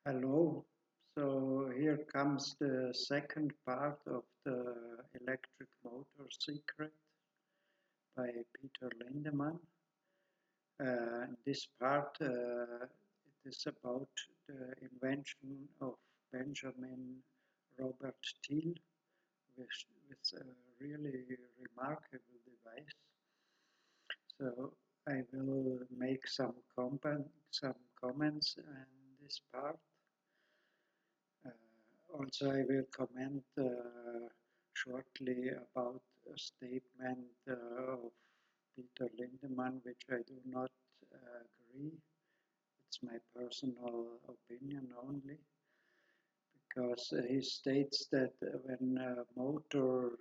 Hello. So here comes the second part of the electric motor secret by Peter Lindemann. In this part, it is about the invention of Benjamin Robert Thiel with a really remarkable device. So I will make some comments in this part. Also, I will comment shortly about a statement of Peter Lindemann, which I do not agree. It's my personal opinion only, because he states that when a motor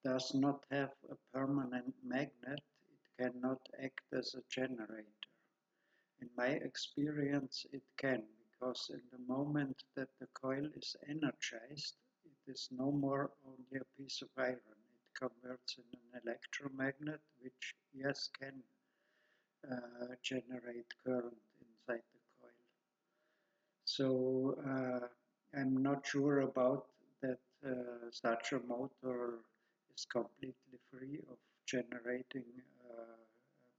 does not have a permanent magnet, it cannot act as a generator. In my experience, it can, because in the moment that the coil is energized, it is no more only a piece of iron. It converts in an electromagnet, which, yes, can generate current inside the coil. So I'm not sure about that such a motor is completely free of generating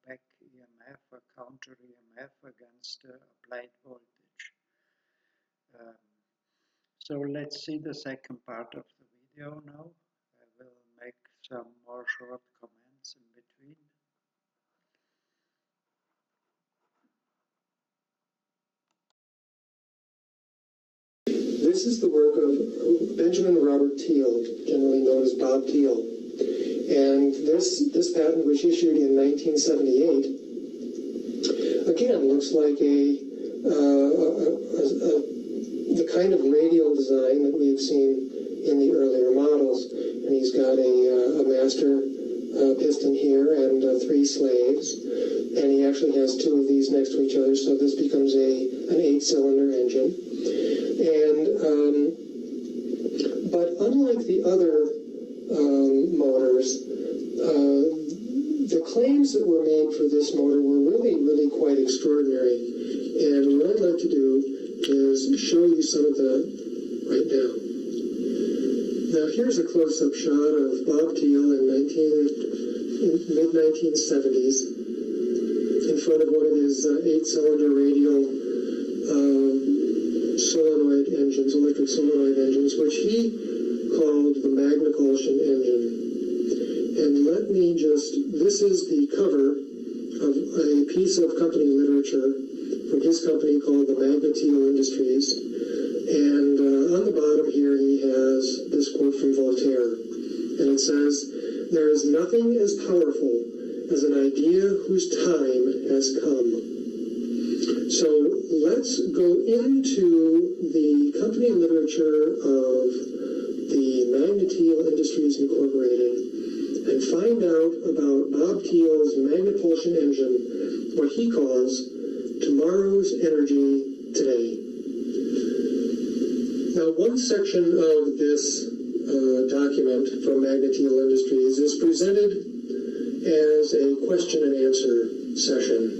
back EMF, a counter EMF against the applied voltage. So let's see the second part of the video now. I will make some more short comments in between. This is the work of Benjamin Robert Thiel, generally known as Bob Thiel. And this patent was issued in 1978. Again, looks like the kind of radial design that we've seen in the earlier models. And he's got a master piston here and 3 slaves. And he actually has 2 of these next to each other, so this becomes an 8-cylinder engine. But unlike the other motors, the claims that were made for this motor were really quite extraordinary. And what I'd like to do is show you some of that right now. Now here's a close-up shot of Bob Thiel in mid-1970s in front of one of his 8-cylinder radial solenoid engines, electric solenoid engines, which he called the Magnipulsion engine. And let me this is the cover of a piece of company literature from his company called the Magnipulsion Industries. And on the bottom here he has this quote from Voltaire. And it says, "There is nothing as powerful as an idea whose time has come." So let's go into the company literature of the Magnipulsion Industries Incorporated and find out about Bob Thiel's Magnipulsion engine, what he calls tomorrow's energy today. Now, one section of this document from Magnipulsion Industries is presented as a question and answer session.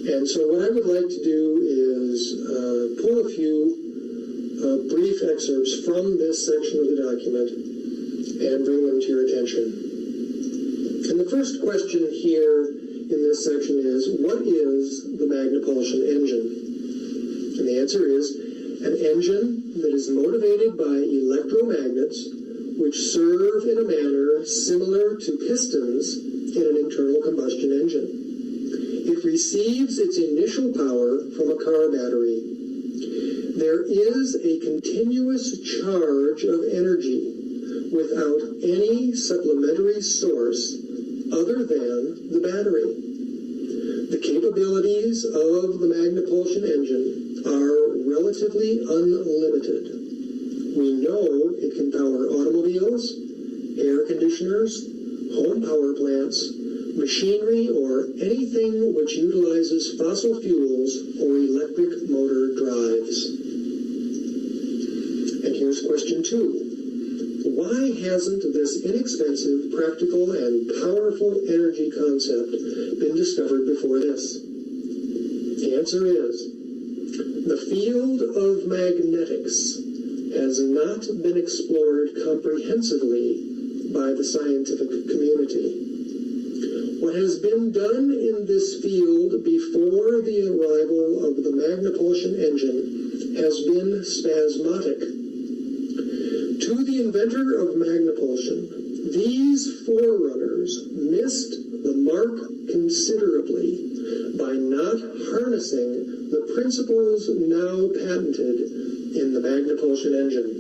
And so what I would like to do is pull a few brief excerpts from this section of the document and bring them to your attention. And the first question here in this section is, what is the Magnipulsion engine? And the answer is, an engine that is motivated by electromagnets which serve in a manner similar to pistons in an internal combustion engine. It receives its initial power from a car battery. There is a continuous charge of energy without any supplementary source other than the battery. The capabilities of the Magnipulsion engine are relatively unlimited. We know it can power automobiles, air conditioners, home power plants, machinery, or anything which utilizes fossil fuels or electric motor drives. And here's question 2. Why hasn't this inexpensive, practical, and powerful energy concept been discovered before this? The answer is, The field of magnetics has not been explored comprehensively by the scientific community. What has been done in this field before the arrival of the Magnipulsion engine has been spasmodic. To the inventor of Magnipulsion, these forerunners missed the mark considerably by not harnessing the principles now patented in the Magnipulsion engine.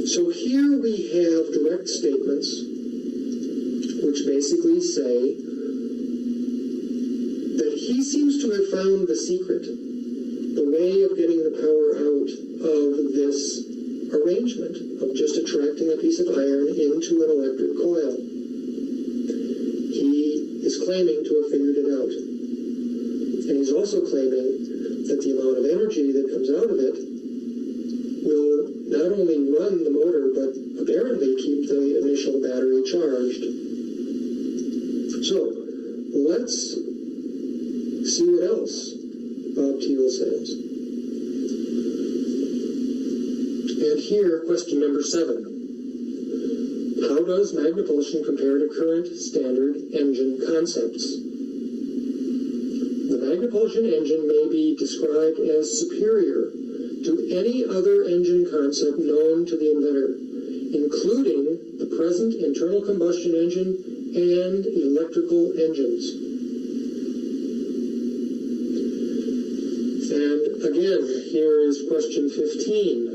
So here we have direct statements which basically say that he seems to have found the secret, the way of getting the power out of this arrangement of just attracting a piece of iron into an electric coil. He is claiming to have figured it out. And he's also claiming that the amount of energy that comes out of it will not only run the motor, but apparently keep the initial battery charged. So, let's see what else Bob Thiel says. And here, question number 7. How does Magnipulsion compare to current standard engine concepts? The Magnipulsion engine may be described as superior to any other engine concept known to the inventor, including the present internal combustion engine and electrical engines. And again, here is question 15.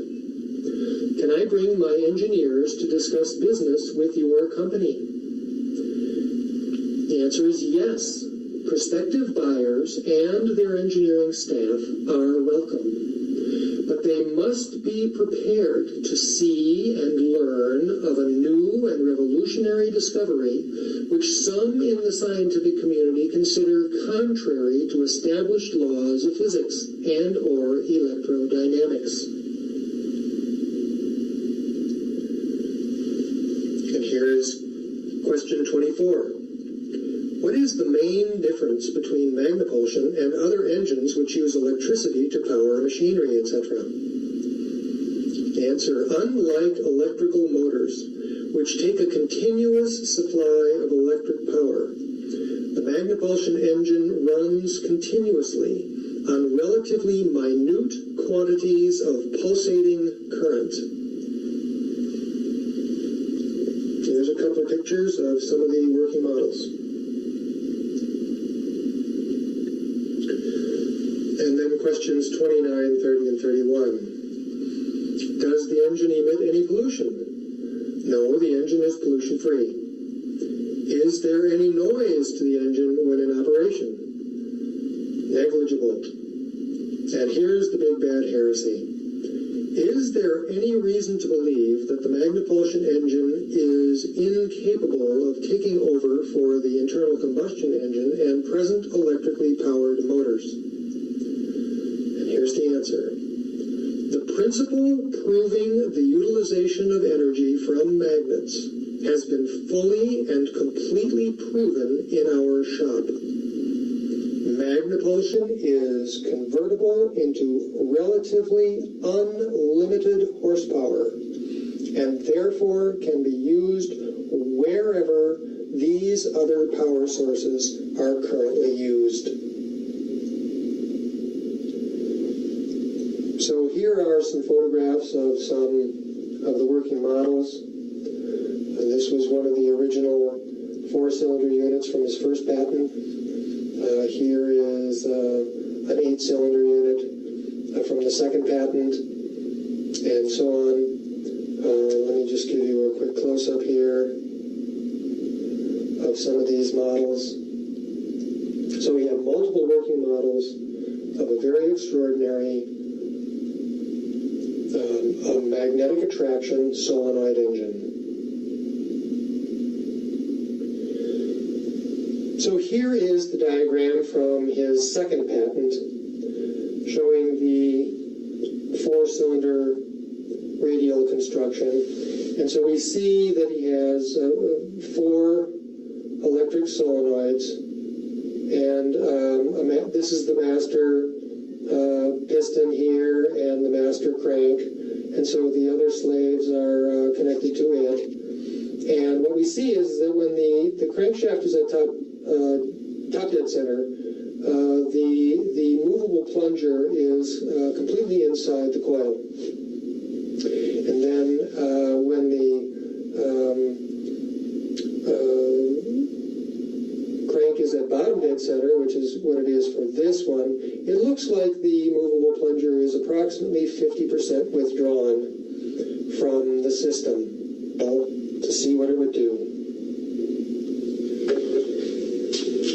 Can I bring my engineers to discuss business with your company? The answer is yes. Prospective buyers and their engineering staff are welcome, but they must be prepared to see and learn of a new and revolutionary discovery which some in the scientific community consider contrary to established laws of physics and or electrodynamics. And here is question 24. What is the main difference between Magnipulsion and other engines which use electricity to power machinery, etc.? The answer, unlike electrical motors, which take a continuous supply of electric power, the Magnipulsion engine runs continuously on relatively minute quantities of pulsating current. Here's a couple of pictures of some of the working models. And then questions 29, 30, and 31. Does the engine emit any pollution? No, the engine is pollution-free. Is there any noise to the engine when in operation? Negligible. And here's the big bad heresy. Is there any reason to believe that the Magnipulsion engine is incapable of taking over for the internal combustion engine and present electrically powered motors? Here's the answer. The principle proving the utilization of energy from magnets has been fully and completely proven in our shop. Magnipulsion is convertible into relatively unlimited horsepower and therefore can be used wherever these other power sources are currently used. So here are some photographs of some of the working models. And this was one of the original 4-cylinder units from his first patent. Here is an 8-cylinder unit from the second patent, and so on. Let me just give you a quick close-up here of some of these models. So we have multiple working models of a very extraordinary a magnetic attraction solenoid engine. So here is the diagram from his second patent showing the 4-cylinder radial construction. And so we see that he has 4 electric solenoids and this is the master piston here and the master crank, and so the other slaves are connected to it. And what we see is that when the crankshaft is at top dead center, the movable plunger is completely inside the coil. And then when the crank is at bottom dead center, which is what it is for this one, it looks like the movable plunger is approximately 50% withdrawn from the system. To see what it would do.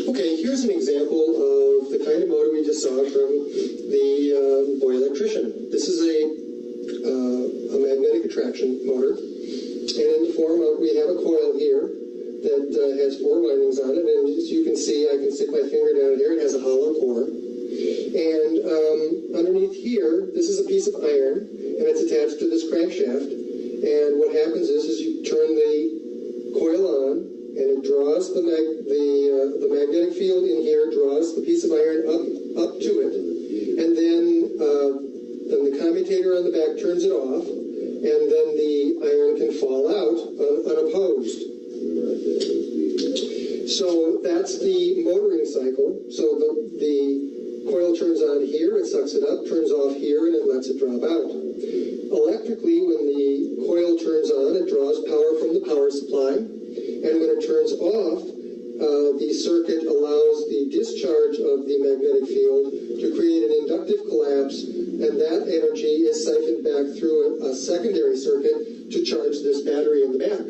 Okay, here's an example of the kind of motor we just saw from the boy electrician. This is a magnetic attraction motor, and in the form of, we have a coil here that has 4 windings on it, and as you can see, I can stick my finger down here, it has a hollow core. And underneath here, this is a piece of iron, and it's attached to this crankshaft. And what happens is you turn the coil on, and it draws the magnetic field in here, draws the piece of iron up to it, and then the commutator on the back turns it off, and then the iron can fall out unopposed. So that's the motoring cycle. So the coil turns on here, it sucks it up, turns off here, and it lets it drop out. Electrically, when the coil turns on, it draws power from the power supply, and when it turns off, the circuit allows the discharge of the magnetic field to create an inductive collapse, and that energy is siphoned back through a secondary circuit to charge this battery in the back.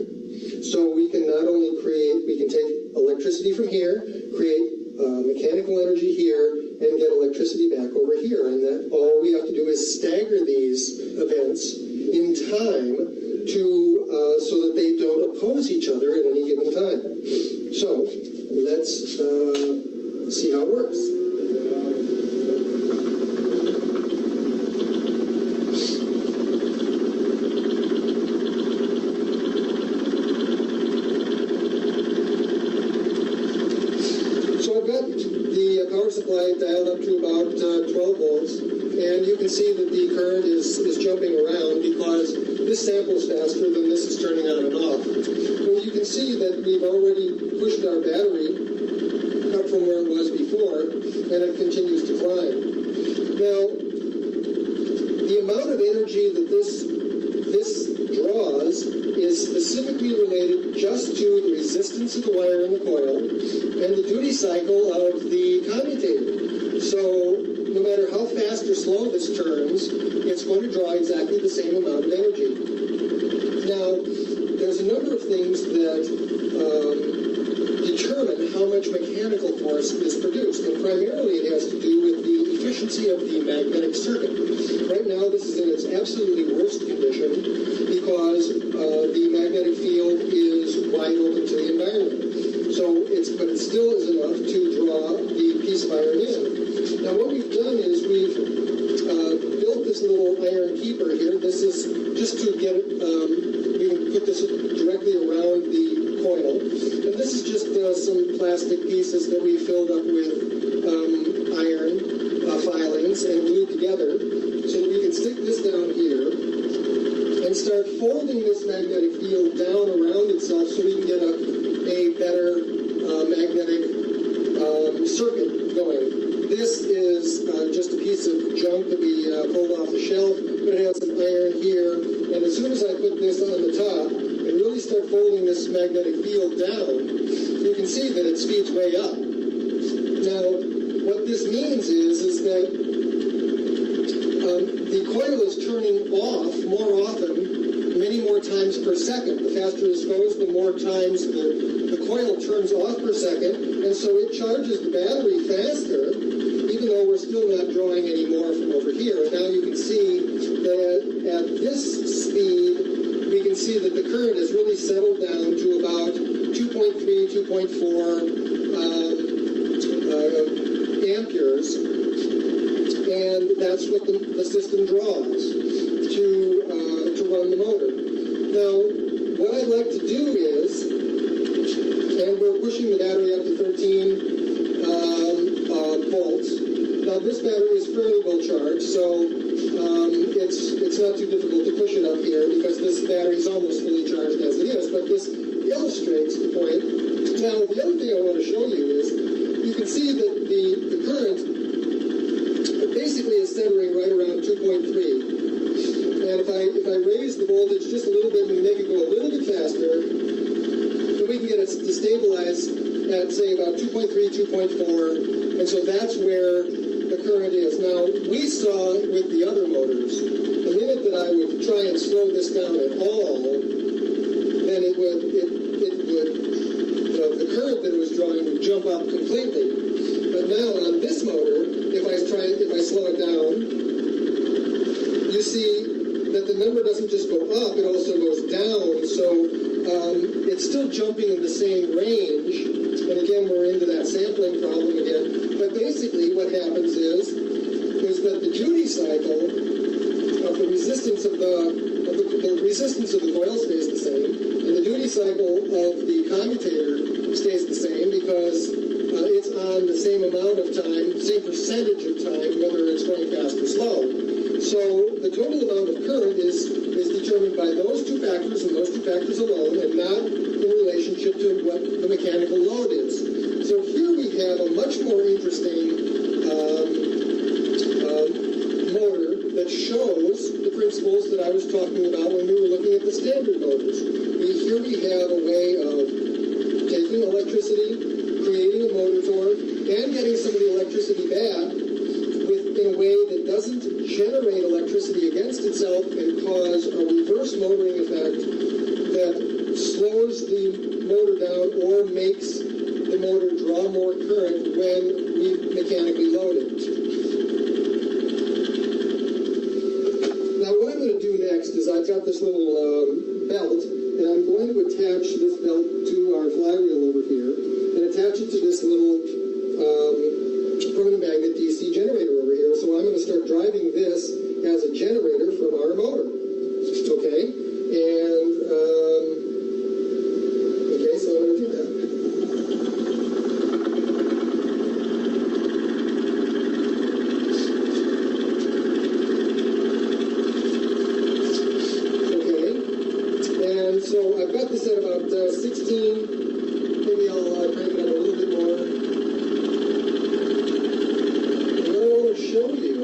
So we can not only we can take electricity from here, create mechanical energy here, and get electricity back over here. And that all we have to do is stagger these events in time so that they don't oppose each other at any given time. So let's see how it works. Supply dialed up to about 12 volts, and you can see that the current is jumping around because this samples faster than this is turning on and off. But you can see that we've already pushed our battery up from where it was before, and it continues to climb. Now, the amount of energy that this draws is specifically related just to the resistance of the wire in the coil and the duty cycle of the commutator. So no matter how fast or slow this turns, it's going to draw exactly the same amount of energy. Now, there's a number of things that determine how much mechanical force is produced, and primarily it has to do with the efficiency of the magnetic circuit. Right now, this is in its absolutely worst condition because the magnetic field is wide open to the environment. But it still is enough to draw the piece of iron in. Now, what we've done is we've built this little iron keeper here. This is just to get it, we can put this directly around the coil. And this is just some plastic pieces that we filled up with iron filings and glued together so that we can stick this down here and start folding this magnetic field down around itself so we can get a better magnetic circuit going. This is just a piece of junk that we pulled off the shelf, but it has some iron here, and as soon as I put this on the top and really start folding this magnetic field down, you can see that it speeds way up. Now, what this means is that the coil is turning off more often, many more times per second. The faster this goes, the more times the coil turns off per second, and so it charges the battery faster, even though we're still not drawing any more from over here. And now you can see that at this speed, we can see that the current has really settled down to about 2.3, 2.4 amperes, and that's what the system draws to run the motor. Now, what I'd like to do is, and we're pushing the battery up to 13 volts, Now this battery is fairly well charged, so it's not too difficult to push it up here because this battery is almost fully charged as it is, but this illustrates the point. Now the other thing I want to show you is you can see that the current basically is centering right around 2.3. And if I raise the voltage just a little bit and make it go a little bit faster, then we can get it to stabilize at, say, about 2.3, 2.4. And so that's where the current is. Now, we saw with the other motors, the minute that I would try and slow this down at all, then the current that it was drawing would jump up completely. But now on this motor, if I slow it down, you see that the number doesn't just go up, it also goes down. So it's still jumping in the same range. And again, we're into that sampling problem again. But basically what happens is that the duty cycle of the resistance of the resistance of the coil stays the same, and the duty cycle of the commutator stays the same because it's on the same amount of time, same percentage of time, whether it's going fast or slow. So the total amount of current is determined by those two factors and those two factors alone, and not in relationship to what the mechanical load is. So here we have a much more interesting motor that shows the principles that I was talking about when we were looking at the standard motors. Here we have a way of taking electricity, creating a motor torque, and getting some of the electricity back in a way that doesn't generate electricity against itself and cause a reverse motoring effect that slows the motor down or makes the motor draw more current when we mechanically load it. Now what I'm going to do next is I've got this little belt, and I'm going to attach this belt to our flywheel over here and attach it to this little permanent magnet DC generator over here. So I'm going to start driving this as a generator from our motor. Okay? And, okay, so I'm going to do that. Okay. And so I've got this at about 16. Maybe I'll crank it up a little bit more. Show you,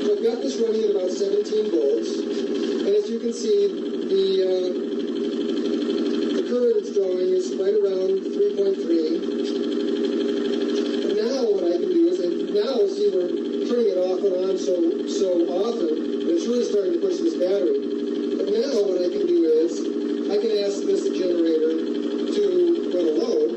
so I've got this running at about 17 volts, and as you can see, the current it's drawing is right around 3.3. And now what I can do is, now see we're turning it off and on so often, and it's really starting to push this battery. But now what I can do is, I can ask this generator to run a load.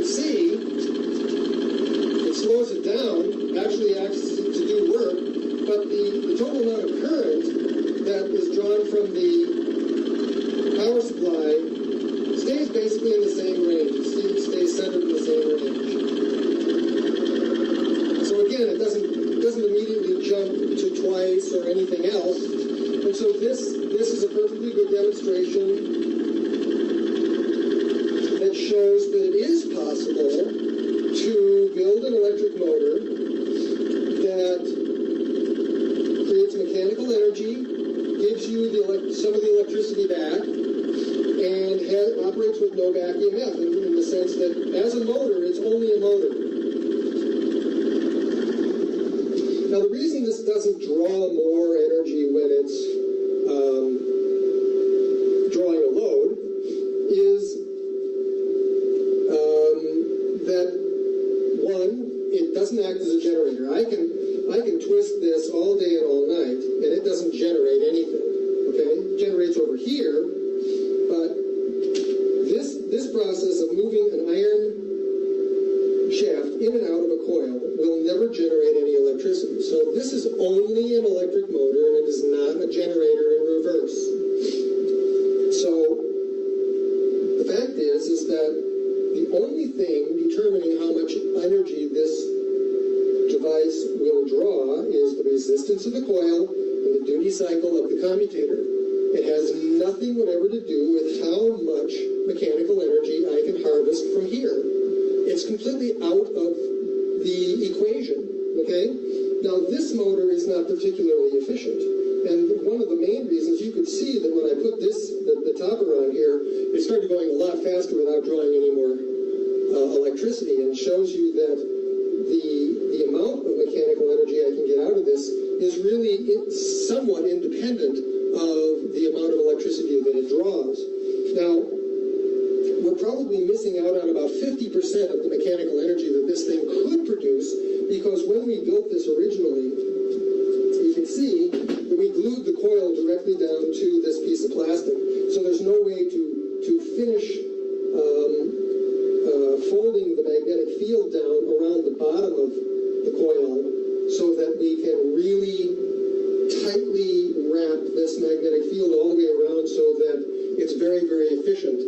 See, it slows it down, actually acts to do work, but the total amount of current that is drawn from the power supply stays basically in the same range. It stays centered in the same range. So again, it doesn't immediately jump to twice or anything else, and so this is a perfectly good demonstration that shows that it is possible to build an electric motor that creates mechanical energy, gives you some of the electricity back, and operates with no back EMF in the sense that as a motor, it's only a motor. Now the reason this doesn't draw more energy when it's drawing a load is that one, it doesn't act as a generator. I can twist this all day and all night, and it doesn't generate anything. Okay, it generates over here, but this process of moving an iron shaft in and out of a coil will never generate any electricity. So this is only an electric motor, and it is not a generator in reverse. So the fact is that the only thing determining how much energy this device will draw is the resistance of the coil and the duty cycle of the commutator. It has nothing nothing whatever to do with how much mechanical energy I can harvest from here. It's completely out of the equation, okay? Now, this motor is not particularly efficient. And one of the main reasons, you could see that when I put the topper on here, it started going a lot faster without drawing any more electricity, and shows you that the amount of mechanical energy I can get out of this is really somewhat independent of the amount of electricity that it draws. Now, we're probably missing out on about 50% of the mechanical energy that this thing could produce, because when we built this originally, you can see that we glued the coil directly down to this piece of plastic. So there's no way to finish folding the magnetic field down around the bottom of the coil so that we can really tightly wrap this magnetic field all the way around so that it's very, very efficient.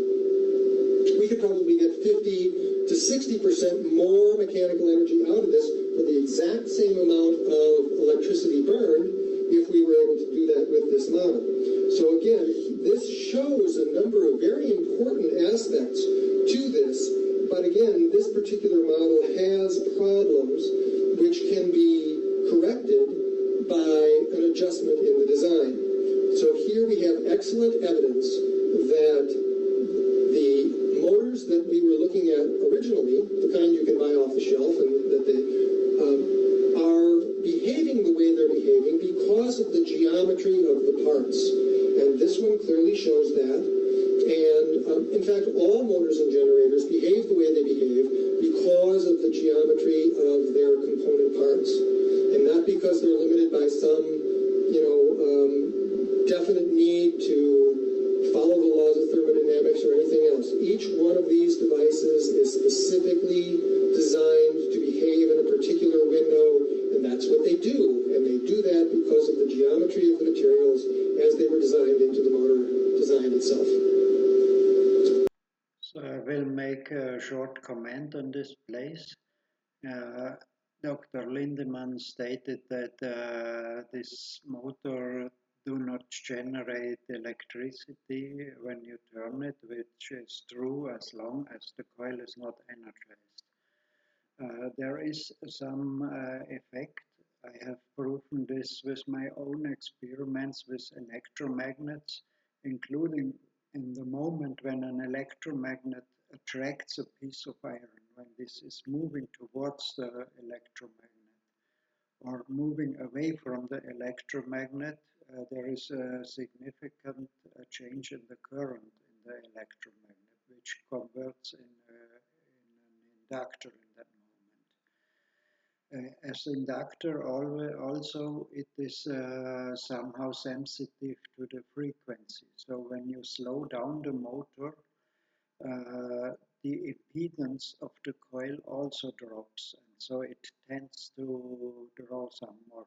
We could probably get 50 to 60% more mechanical energy out of this for the exact same amount of electricity burned if we were able to do that with this model. So again, this shows a number of very important aspects to this, but again, this particular model has problems which can be corrected by an adjustment in the design. So here we have excellent evidence that the motors that we were looking at originally, the kind you can buy off the shelf, and that they are behaving the way they're behaving because of the geometry of the parts. And this one clearly shows that. And in fact, all motors and generators behave the way they behave because of the geometry of their component parts. And not because they're limited by some, definite need to follow the laws of thermodynamics or anything else. Each one of these devices is specifically designed to behave in a particular window, and that's what they do. And they do that because of the geometry of the materials as they were designed into the motor design itself. So I will make a short comment on this place. Dr. Lindemann stated that this motor do not generate electricity when you turn it, which is true as long as the coil is not energized. There is some effect. I have proven this with my own experiments with electromagnets, including in the moment when an electromagnet attracts a piece of iron, when this is moving towards the electromagnet or moving away from the electromagnet, there is a significant change in the current in the electromagnet, which converts in an inductor in that moment. As inductor, also it is somehow sensitive to the frequency. So when you slow down the motor, the impedance of the coil also drops, and so it tends to draw some more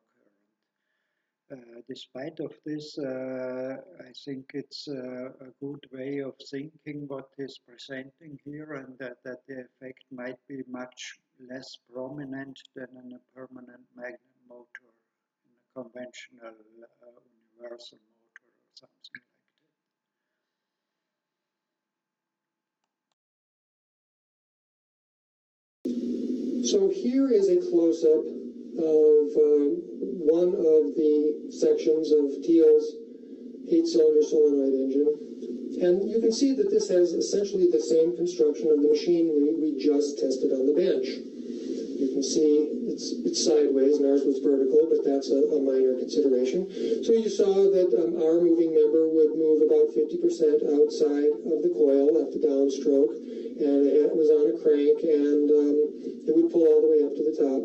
current. Despite of this, I think it's a good way of thinking what is presenting here, and that the effect might be much less prominent than in a permanent magnet motor, in a conventional universal motor or something like that. So here is a close-up of one of the sections of Thiel's 8-cylinder solenoid engine. And you can see that this has essentially the same construction of the machine we just tested on the bench. You can see it's sideways, and ours was vertical, but that's a minor consideration. So you saw that our moving member would move about 50% outside of the coil at the downstroke, and it was on a crank, and it would pull all the way up to the top.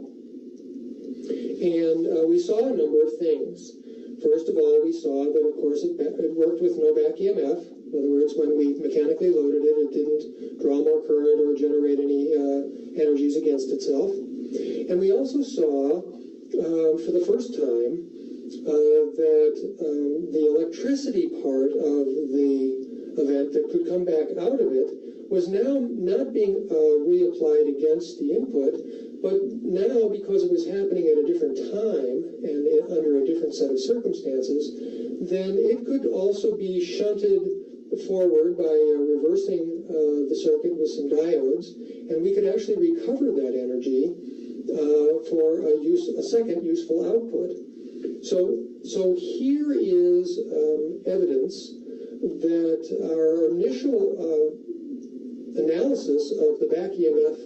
And we saw a number of things. First of all, we saw that, of course, it worked with no back EMF. In other words, when we mechanically loaded it, it didn't draw more current or generate any energies against itself. And we also saw, for the first time, that the electricity part of the event that could come back out of it was now not being reapplied against the input, But now, because it was happening at a different time and under a different set of circumstances, then it could also be shunted forward by reversing the circuit with some diodes, and we could actually recover that energy for a second useful output. So here is evidence that our initial analysis of the back EMF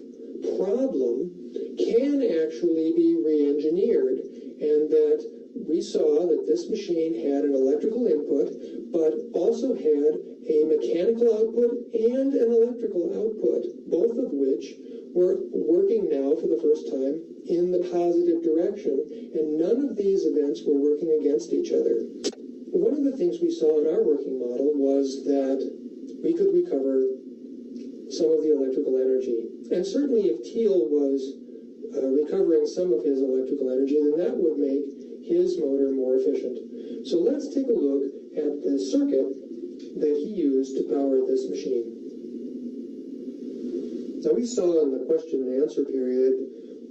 problem can actually be re-engineered, and that we saw that this machine had an electrical input, but also had a mechanical output and an electrical output, both of which were working now for the first time in the positive direction, and none of these events were working against each other. One of the things we saw in our working model was that we could recover some of the electrical energy. And certainly if Thiel was recovering some of his electrical energy, then that would make his motor more efficient. So let's take a look at the circuit that he used to power this machine. Now we saw in the question and answer period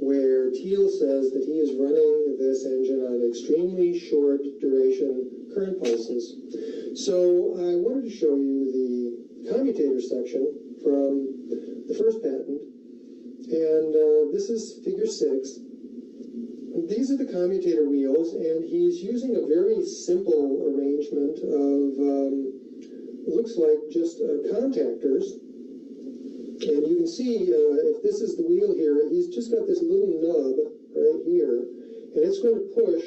where Thiel says that he is running this engine on extremely short duration current pulses. So I wanted to show you the commutator section from the first patent, and this is figure 6. These are the commutator wheels, and he's using a very simple arrangement of looks like just contactors. And you can see if this is the wheel here, he's just got this little nub right here, and it's going to push,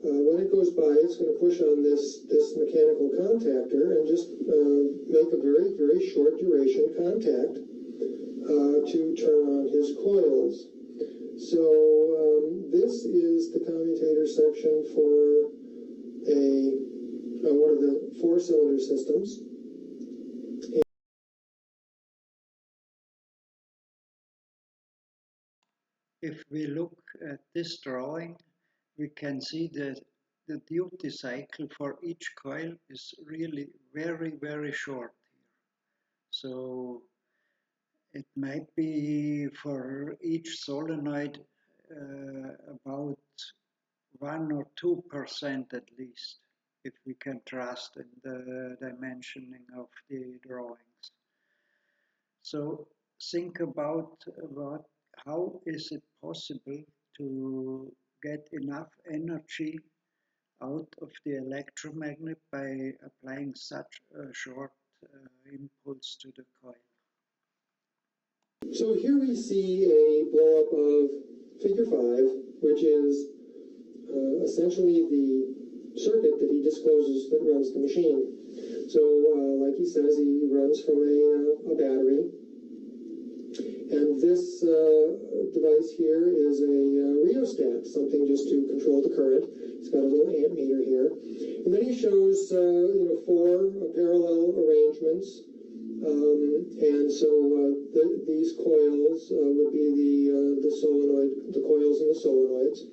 when it goes by, it's going to push on this mechanical contactor and just make a very, very short duration contact to turn on his coils. So this is the commutator section for one of the 4-cylinder systems. If we look at this drawing, we can see that the duty cycle for each coil is really very, very short here. So it might be for each solenoid about 1 or 2% at least, if we can trust in the dimensioning of the drawings. So think about how is it possible to get enough energy out of the electromagnet by applying such a short impulse to the coil. So here we see a blow-up of figure 5, which is essentially the circuit that he discloses that runs the machine. So like he says, he runs from a battery. And this device here is a rheostat, something just to control the current. It's got a little amp meter here. And then he shows 4 parallel arrangements. And so these coils would be the solenoid, the coils and the solenoids.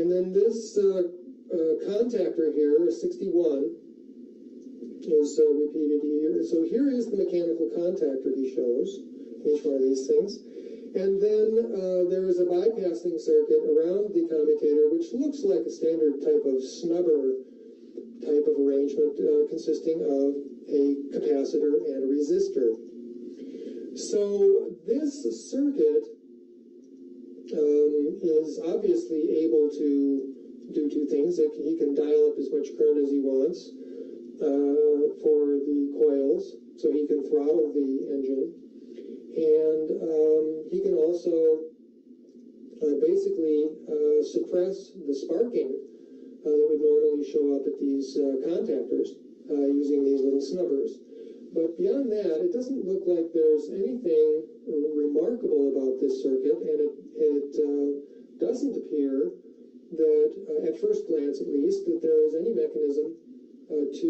And then this contactor here, 61, is repeated here. So here is the mechanical contactor he shows, each one of these things. And then there is a bypassing circuit around the commutator, which looks like a standard type of snubber type of arrangement consisting of a capacitor and a resistor. So this circuit is obviously able to do 2 things. He can dial up as much current as he wants for the coils, so he can throttle the engine. And he can also basically suppress the sparking that would normally show up at these contactors using these little snubbers. But beyond that, it doesn't look like there's anything remarkable about this circuit, and it doesn't appear that, at first glance at least, that there is any mechanism to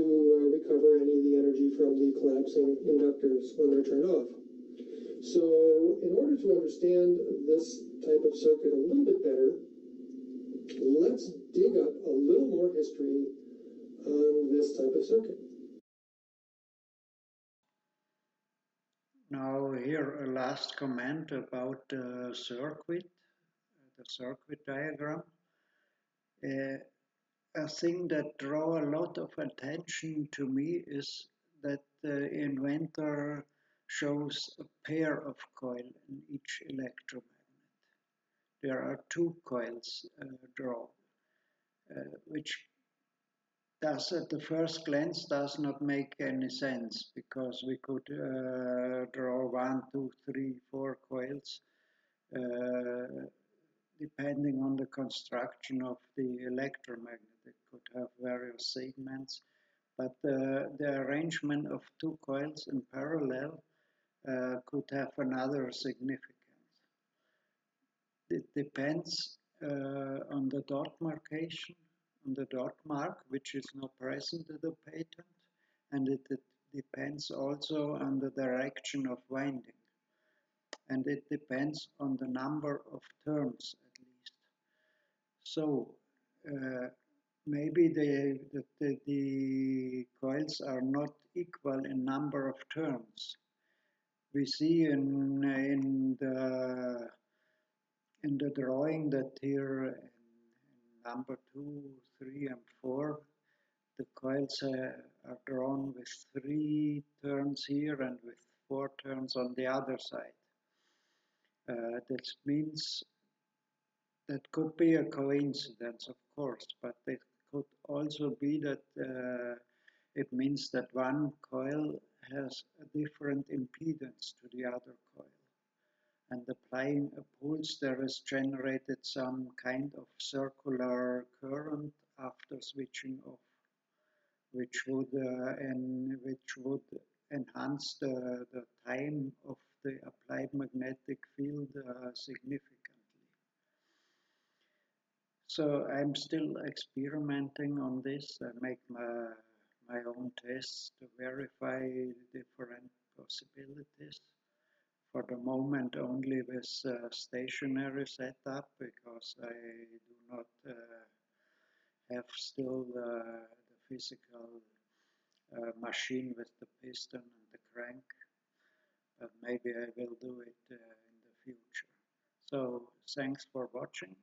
recover any of the energy from the collapsing inductors when they're turned off. So in order to understand this type of circuit a little bit better, let's dig up a little more history on this type of circuit. Now here a last comment about the circuit diagram. A thing that draw a lot of attention to me is that the inventor shows a pair of coil in each electromagnet. There are two coils drawn, which does at the first glance does not make any sense, because we could draw 1, 2, 3, 4 coils depending on the construction of the electromagnet. It could have various segments, but the arrangement of two coils in parallel could have another significance. It depends on the dot marcation, on the dot mark, which is not present in the patent, and it depends also on the direction of winding, and it depends on the number of turns at least. So maybe the coils are not equal in number of turns. We see in the drawing that here in number 2, 3, and 4, the coils are drawn with 3 turns here and with 4 turns on the other side. That means that could be a coincidence, of course, but it could also be that it means that one coil has a different impedance to the other coil. And applying a pulse, there is generated some kind of circular current after switching off, which would enhance the time of the applied magnetic field significantly. So I'm still experimenting on this. I make my own tests to verify different possibilities. For the moment, only with stationary setup, because I do not have still the physical machine with the piston and the crank. But maybe I will do it in the future. So thanks for watching.